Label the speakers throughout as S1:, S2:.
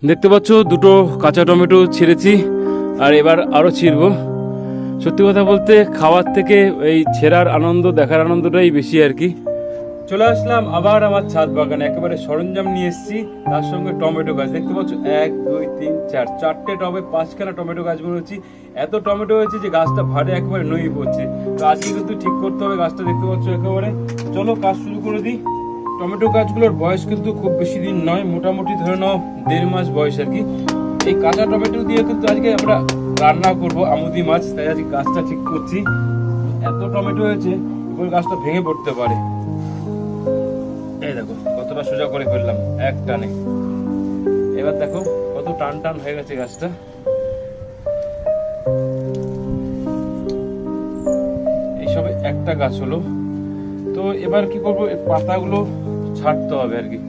S1: দেখতে পাচ্ছ দুটো কাঁচা টমেটো ছিঁড়েছি আর এবার আরও ছিঁড়ব। সত্যি কথা বলতে খাওয়ার থেকে এই ছেঁড়ার আনন্দ, দেখার আনন্দটাই বেশি আর কি। চলে আসলাম আবার আমার ছাদ বাগানে, একেবারে সরঞ্জাম নিয়ে এসেছি, তার সঙ্গে টমেটো গাছ। দেখতে পাচ্ছ 1 2 3 4 চারটে টবে 5খানা টমেটো গাছ বলেছি। এত টমেটো হয়েছে যে গাছটা ভারে একেবারে নই পড়ছে। তো আজকে কিন্তু ঠিক করতে হবে গাছটা। দেখতে পাচ্ছ একেবারে, চলো কাজ শুরু করে দিই। টমেটো গাছগুলোর বয়স কিন্তু খুব বেশি দিন নয়, মোটামুটি ধরে নাও 1.5 মাস বয়স আর কি। এই কাঁচা টমেটো দিয়ে কিন্তু আজকে আমরা রান্না করবো আমুদি মাছ, তাই আজকে গাছটা ঠিক করছি। এত টমেটো হয়েছে এবার গাছটা ভেঙে পড়তে পারে। এই দেখো কতটা সোজা করে ফেললাম এক টানে। এবার দেখো কত টান টান হয়ে গেছে গাছটা। এইসবে একটা গাছ হলো। তো এবার কি করবো, পাতাগুলো ছাড়তে হবে আর কি।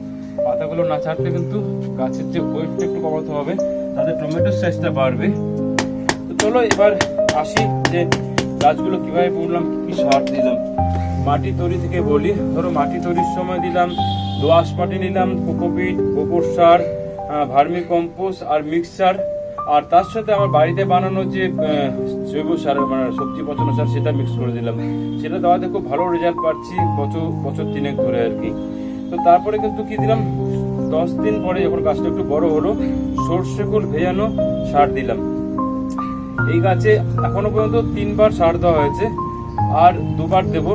S1: পাতাগুলো না ছাড়লে কিন্তু গাছের যে ওয়েটটা একটু কমাতে হবে, তাতে টমেটোর সাইজটা বাড়বে। তো চলো এবার আসি যে গাছগুলো কিভাবে বুনলাম, কি সার দিলাম। মাটি তৈরি থেকে বলি, ধরো মাটি তৈরির সময় দিলাম দোআঁশ মাটি নিলাম, কোকোপিট, গোবর সার, ভার্মি কম্পোস্ট আর মিক্সচার। আর তার সাথে আমার বাড়িতে বানানো যে জৈব সার, মানে সবজি পচানো সার, সেটা মিক্স করে দিলাম। সেটা দেওয়াতে খুব ভালো রেজাল্ট পাচ্ছি বছর 3 ধরে আর কি। তো তারপরে কিন্তু কি দিলাম, 10 দিন পরে যখন গাছটা একটু বড় হলো, সর্ষে খোল ভেজানো সার দিলাম। এই গাছে এখনো পর্যন্ত 3বার সার দেওয়া হয়েছে, আর 2বার দেব।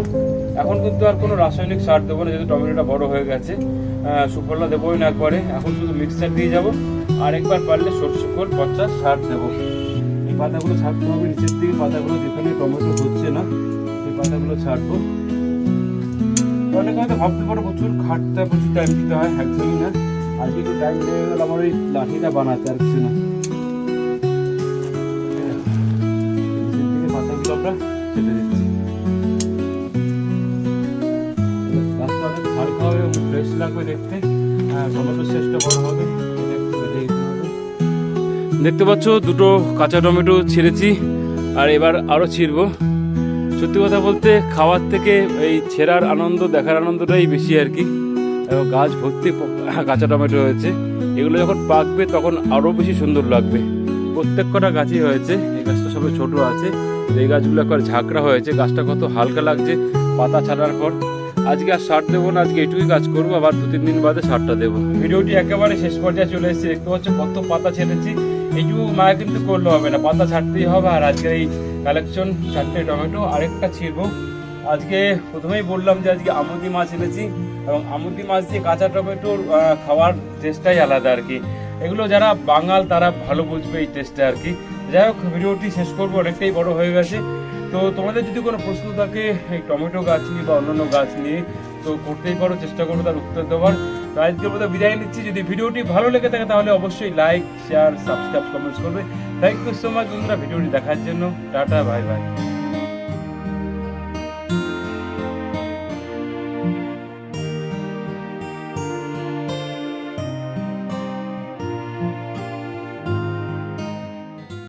S1: এখন কিন্তু আর কোনো রাসায়নিক সার দেবো না, যেহেতু টমেটোটা বড় হয়ে গেছে। সুফলা দেবোই না একবারে, এখন শুধু মিক্সচার দিয়ে যাবো। আর একবার পারলে সর্ষে খোল পচা সার দেবো। এই পাতাগুলো ছাড়তে হবে নিচের দিকে, পাতাগুলো যেখানে টমেটো হচ্ছে না সেই পাতাগুলো ছাড়বো। অনেক হয়তো ভাবতে পারো প্রচুর খাটতে হয়, প্রচুর টাইম দিতে হয়, একদমই না। আজকে একটু টাইম লেগে গেল আমার ওই লাঠিটা বানাতে, আর কিছু না। নিচের দিকে পাতাগুলো আমরা কেটে দিচ্ছি। গাছটা অনেক হালকা হবে এবং ফ্রেশ লাগবে দেখতে, টমেটোর সাইজটা বড় হবে। দেখতে পাচ্ছ দুটো কাঁচা টমেটো ছিঁড়েছি আর এবার আরও ছিঁড়বো। সত্যি কথা বলতে খাওয়ার থেকে এই ছেঁড়ার আনন্দ, দেখার আনন্দটাই বেশি আর কি। গাছ ভর্তি কাঁচা টমেটো হয়েছে, এগুলো যখন পাকবে তখন আরও বেশি সুন্দর লাগবে। প্রত্যেক কটা গাছই হয়েছে, এই গাছটা সবাই ছোট আছে, এই গাছগুলো একবার ঝাঁকড়া হয়েছে। গাছটা কত হালকা লাগছে পাতা ছাড়ার পর। আজকে আর সার দেবো না, আজকে এটুকুই কাজ করবো, আবার 2-3 দিন বাদে সারটা দেবো। ভিডিওটি একেবারে শেষ পর্যায়ে চলে এসেছে। দেখতে পাচ্ছ কত পাতা ছেড়েছি। এইটুকু মায়া কিন্তু করলে হবে না, পাতা ছাড়তেই হবে। আর আজকে এই কালেকশন 4টে টমেটো, আরেকটা ছিড়বো। আজকে প্রথমেই বললাম যে আজকে আমুদি মাছ এনেছি, এবং আমুদি মাছ দিয়ে কাঁচা টমেটোর খাওয়ার টেস্টটাই আলাদা আর কি। এগুলো যারা বাঙাল তারা ভালো বুঝবে এই টেস্টটা আর কি। যাই হোক, ভিডিওটি শেষ করবো, অনেকটাই বড় হয়ে গেছে। তো তোমাদের যদি কোনো প্রশ্ন থাকে এই টমেটো গাছ নিয়ে বা অন্যান্য গাছ নিয়ে, তো করতেই পারো, চেষ্টা করবো তার উত্তর দেওয়ার। তো আজকের মতো বিদায় নিচ্ছি। যদি ভিডিওটি ভালো লেগে থাকে তাহলে অবশ্যই লাইক, শেয়ার, সাবস্ক্রাইব, কমেন্টস করবে। থ্যাংক ইউ সো মাচ বন্ধুরা ভিডিওটি দেখার জন্য। Tata, bye bye.